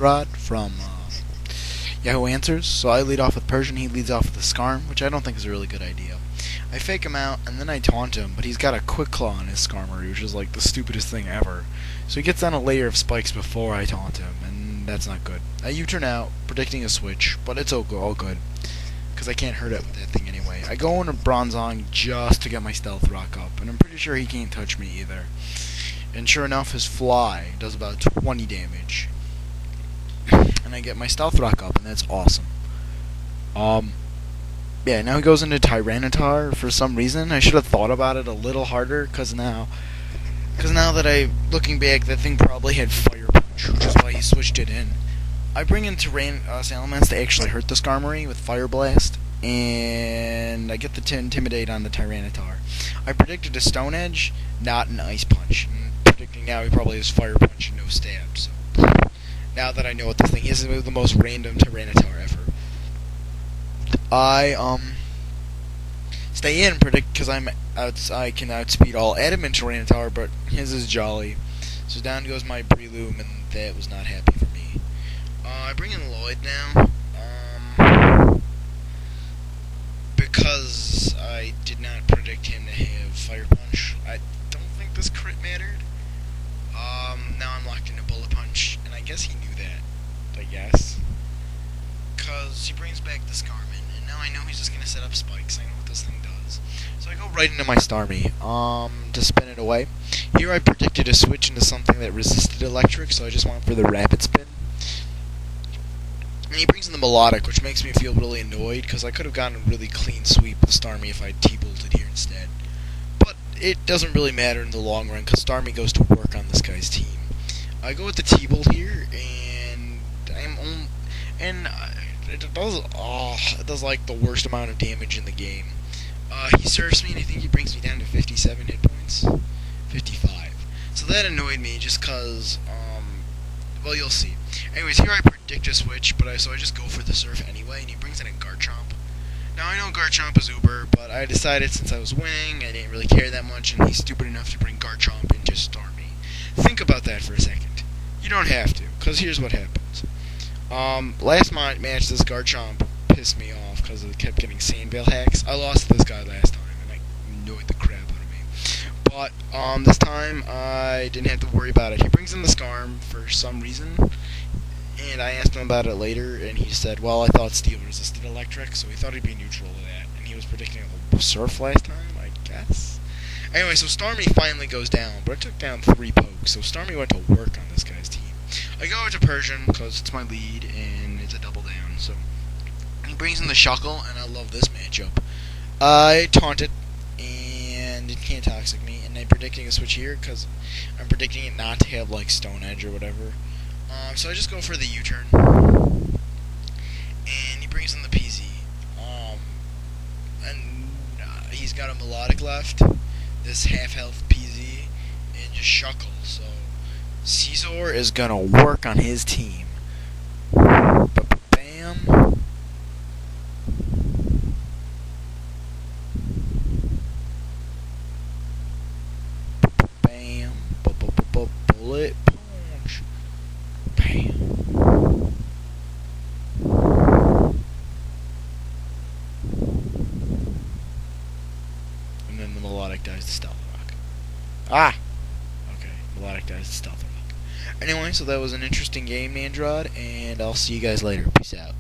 Nandrod from Yahoo Answers. So I lead off with Persian, he leads off with the Skarm, which I don't think is a really good idea. I fake him out, and then I taunt him, but he's got a quick claw on his Skarmory, which is like the stupidest thing ever. So he gets down a layer of spikes before I taunt him, and that's not good. I U-turn out, predicting a switch, but it's all good, because I can't hurt it with that thing anyway. I go into Bronzong just to get my Stealth Rock up, and I'm pretty sure he can't touch me either. And sure enough, his Fly does about 20 damage. And I get my Stealth Rock up, and that's awesome. Yeah, now he goes into Tyranitar for some reason. I should have thought about it a little harder, because now that I'm looking back, that thing probably had Fire Punch, which is why he switched it in. I bring in Salamence to actually hurt the Skarmory with Fire Blast, and I get the Intimidate on the Tyranitar. I predicted a Stone Edge, not an Ice Punch. And predicting now he probably has Fire Punch and no Stab, so now that I know what this thing is, it's the most random Tyranitar ever. I stay in and predict because I can outspeed all Adamant Tyranitar, but his is Jolly. So down goes my Breloom, and that was not happy for me. I bring in Lloyd now because I did not predict him to have Fire Punch. I don't think this crit mattered. Now I'm locked into Bullet Punch, and I guess he knew that. I guess. Because he brings back the Skarman, and now I know he's just going to set up spikes. I know what this thing does. So I go right into my Starmie to spin it away. Here I predicted a switch into something that resisted electric, so I just went for the Rapid Spin. And he brings in the Melodic, which makes me feel really annoyed, because I could have gotten a really clean sweep with Starmie if I T-bolted here instead. But it doesn't really matter in the long run, because Starmie goes to work on this guy's team. I go with the T-bolt here, and it does like the worst amount of damage in the game. He surfs me, and I think he brings me down to 57 hit points. 55. So that annoyed me, just cause, well, you'll see. Anyways, here I predict a switch, so I just go for the surf anyway, and he brings in a Garchomp. Now, I know Garchomp is Uber, but I decided since I was winning, I didn't really care that much, and he's stupid enough to bring Garchomp and just Starmie. Think about that for a second. You don't have to, because here's what happens. Last match, this Garchomp pissed me off because it kept getting Sandvale hacks. I lost to this guy last time, and I annoyed the crap out of me. But, this time, I didn't have to worry about it. He brings in the Skarm for some reason, and I asked him about it later, and he said, well, I thought Steel resisted electric, so he thought he'd be neutral to that, and he was predicting a Surf last time, I guess. Anyway, so Starmie finally goes down, but it took down 3 pokes, so Starmie went to work on this guy's team. I go to Persian, because it's my lead, and it's a double down, so he brings in the Shuckle, and I love this matchup. I taunt it, and it can't Toxic me, and I'm predicting a switch here, because I'm predicting it not to have, like, Stone Edge or whatever. So I just go for the U-turn, and he brings in the PZ, and he's got a Melodic left, this half-health PZ, and just Shuckle, so Caesar is gonna work on his team. Bam. Bam. Bullet punch. Bam. And then the Melodic dies to Stealth Rock. Ah! Okay, Melodic dies to Stealth Rock. Anyway, so that was an interesting game, Nandrod, and I'll see you guys later. Peace out.